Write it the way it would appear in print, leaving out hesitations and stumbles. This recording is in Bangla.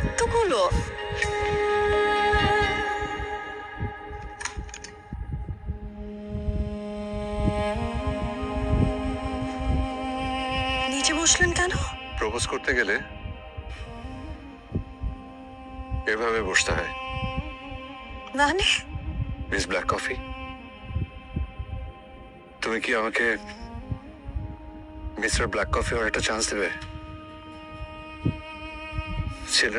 এতগুলো? নিচে বসলেন কেন? প্রপোজ করতে গেলে এভাবে বসতে হয়। মানে মিস ব্ল্যাক কফি, তুমি কি আমাকে মিস্টার ব্ল্যাক কফি আর একটা চান্স দেবে? ছেলের